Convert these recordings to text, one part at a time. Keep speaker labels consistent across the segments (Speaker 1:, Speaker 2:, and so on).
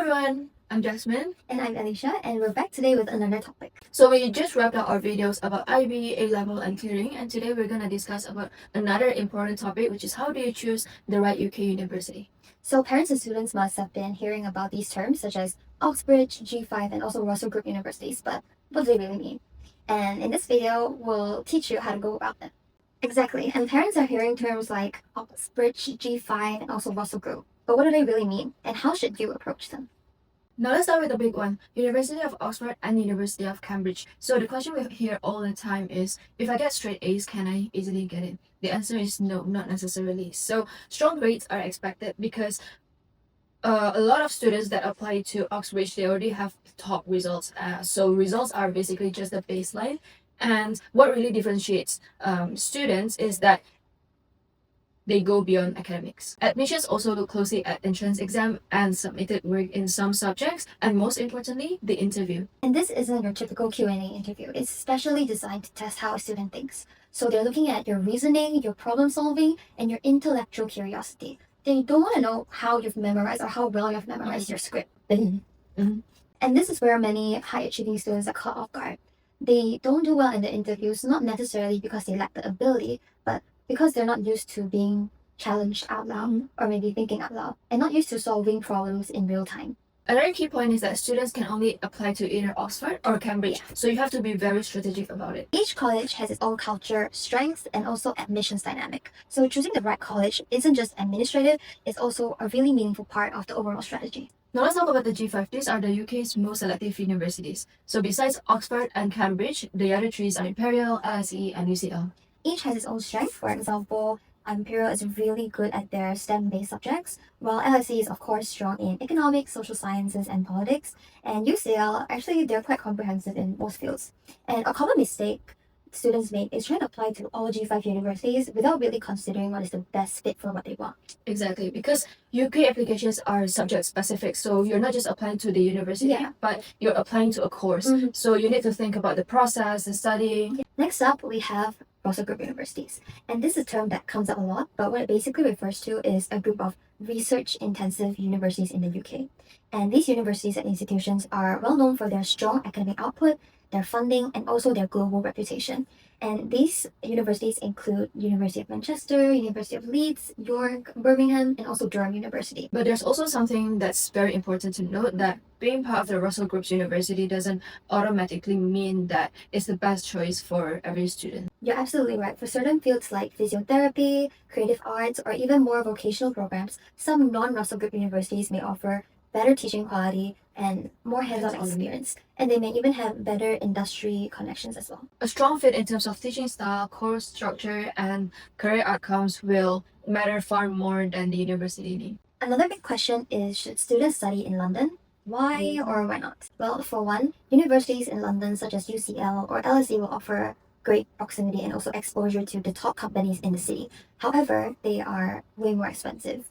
Speaker 1: everyone, I'm Jasmine.
Speaker 2: And I'm Alicia, and we're back today with another topic.
Speaker 1: So we just wrapped up our videos about IB, A-level and clearing, and today we're gonna discuss about another important topic, which is how do you choose the right UK university.
Speaker 2: So parents and students must have been hearing about these terms such as Oxbridge, G5, and also Russell Group universities, but what do they really mean? And in this video, we'll teach you how to go about them. Exactly, and parents are hearing terms like Oxbridge, G5, and also Russell Group. But what do they really mean, and how should you approach them?
Speaker 1: Now let's start with the big one, University of Oxford and University of Cambridge. So the question we hear all the time is, if I get straight A's, can I easily get in? The answer is no, not necessarily. So strong grades are expected because a lot of students that apply to Oxbridge, they already have top results. So results are basically just the baseline. And what really differentiates students is that they go beyond academics. Admissions also look closely at entrance exam and submitted work in some subjects, and most importantly, the interview.
Speaker 2: And this isn't your typical Q&A interview. It's specially designed to test how a student thinks. So they're looking at your reasoning, your problem solving, and your intellectual curiosity. They don't want to know how you've memorized or how well you've memorized your script.
Speaker 1: Mhm.
Speaker 2: And this is where many high-achieving students are caught off guard. They don't do well in the interviews, not necessarily because they lack the ability, but because they're not used to being challenged out loud or maybe thinking out loud and not used to solving problems in real time.
Speaker 1: Another key point is that students can only apply to either Oxford or Cambridge, so you have to be very strategic about it.
Speaker 2: Each college has its own culture, strengths, and also admissions dynamic. So choosing the right college isn't just administrative, it's also a really meaningful part of the overall strategy.
Speaker 1: Now let's talk about the G5. These are the UK's most selective universities. So besides Oxford and Cambridge, the other three are Imperial, LSE, and UCL.
Speaker 2: Each has its own strength. For example, Imperial is really good at their STEM-based subjects, while LSE is of course strong in economics, social sciences, and politics. And UCL, actually, they're quite comprehensive in most fields. And a common mistake students make is trying to apply to all G5 universities without really considering what is the best fit for what they want.
Speaker 1: Exactly, because UK applications are subject specific, so you're not just applying to the university, but you're applying to a course. So you need to think about the process, the studying.
Speaker 2: Next up, we have Russell Group universities. And this is a term that comes up a lot, but what it basically refers to is a group of research-intensive universities in the UK. And these universities and institutions are well known for their strong academic output, their funding, and also their global reputation. And these universities include University of Manchester, University of Leeds, York, Birmingham, and also Durham University.
Speaker 1: But there's also something that's very important to note, that being part of the Russell Group's university doesn't automatically mean that it's the best choice for every student.
Speaker 2: You're absolutely right. For certain fields like physiotherapy, creative arts, or even more vocational programs, some non-Russell Group universities may offer better teaching quality and more hands-on experience. And they may even have better industry connections as well.
Speaker 1: A strong fit in terms of teaching style, course structure, and career outcomes will matter far more than the university need.
Speaker 2: Another big question is, should students study in London? Why or why not? Well, for one, universities in London such as UCL or LSE will offer great proximity and also exposure to the top companies in the city. However, they are way more expensive.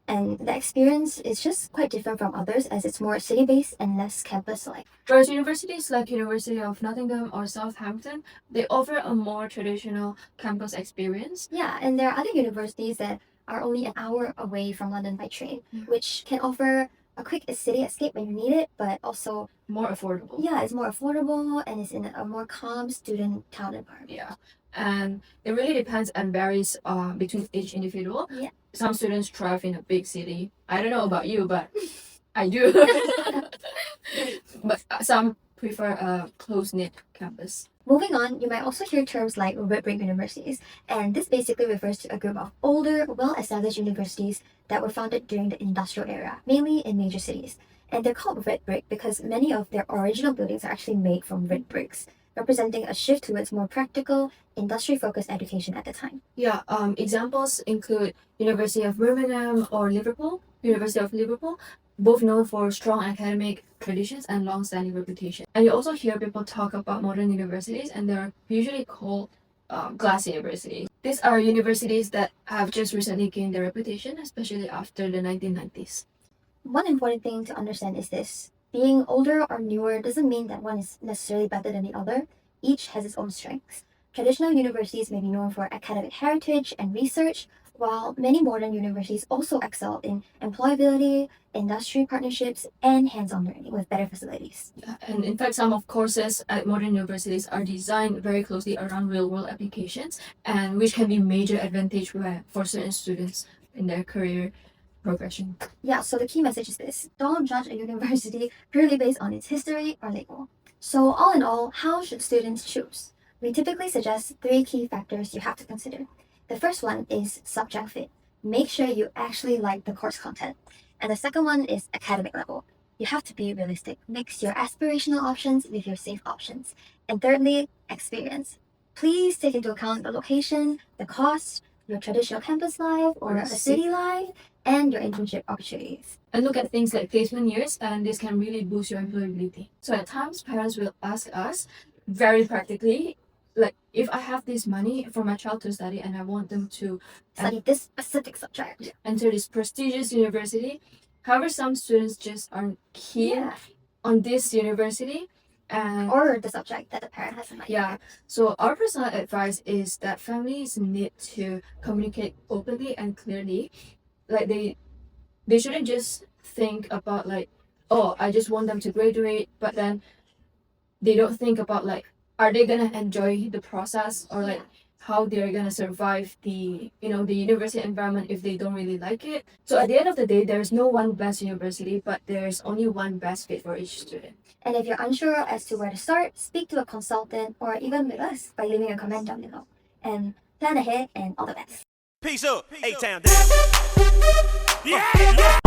Speaker 2: And the experience is just quite different from others as it's more city-based and less campus-like.
Speaker 1: Whereas universities like University of Nottingham or Southampton, they offer a more traditional campus experience.
Speaker 2: Yeah, and there are other universities that are only an hour away from London by train, which can offer a quick city escape when you need it, but also
Speaker 1: more affordable.
Speaker 2: Yeah, it's more affordable and it's in a more calm student town environment.
Speaker 1: Yeah, and it really depends and varies between each individual.
Speaker 2: Yeah.
Speaker 1: Some students thrive in a big city. I don't know about you, but I do. But some prefer a close-knit campus.
Speaker 2: Moving on, you might also hear terms like red brick universities, and this basically refers to a group of older, well-established universities that were founded during the industrial era, mainly in major cities. And they're called red brick because many of their original buildings are actually made from red bricks, representing a shift towards more practical, industry-focused education at the time.
Speaker 1: Yeah, examples include University of Birmingham or University of Liverpool, both known for strong academic traditions and long-standing reputation. And you also hear people talk about modern universities, and they're usually called glass universities. These are universities that have just recently gained their reputation, especially after the 1990s.
Speaker 2: One important thing to understand is this. Being older or newer doesn't mean that one is necessarily better than the other. Each has its own strengths. Traditional universities may be known for academic heritage and research, while many modern universities also excel in employability, industry partnerships, and hands-on learning with better facilities.
Speaker 1: And in fact, some of courses at modern universities are designed very closely around real-world applications, and which can be major advantage for certain students in their career progression.
Speaker 2: Yeah, so the key message is this: don't judge a university purely based on its history or label. So all in all, how should students choose? We typically suggest 3 key factors you have to consider. The first one is subject fit. Make sure you actually like the course content. And the second one is academic level. You have to be realistic. Mix your aspirational options with your safe options. And thirdly, experience. Please take into account the location, the cost, your traditional campus life or a city life, and your internship opportunities.
Speaker 1: And look at things like placement years, and this can really boost your employability. So at times, parents will ask us very practically, like, if I have this money for my child to study and I want them to
Speaker 2: Study this specific subject.
Speaker 1: enter this prestigious university. However, some students just aren't keen
Speaker 2: Yeah.
Speaker 1: on this university. And
Speaker 2: Or the subject that the parent has in mind.
Speaker 1: yeah, so our personal advice is that families need to communicate openly and clearly. Like they shouldn't just think about like, oh, I just want them to graduate, but then they don't think about like, are they gonna enjoy the process, or like how they're gonna survive the the university environment if they don't really like it. So at the end of the day, there's no one best university, but there's only one best fit for each student.
Speaker 2: And if you're unsure as to where to start, speak to a consultant or even with us by leaving a comment down below. And plan ahead and all the best.
Speaker 3: Peace up, A-Town down. Yeah, yeah.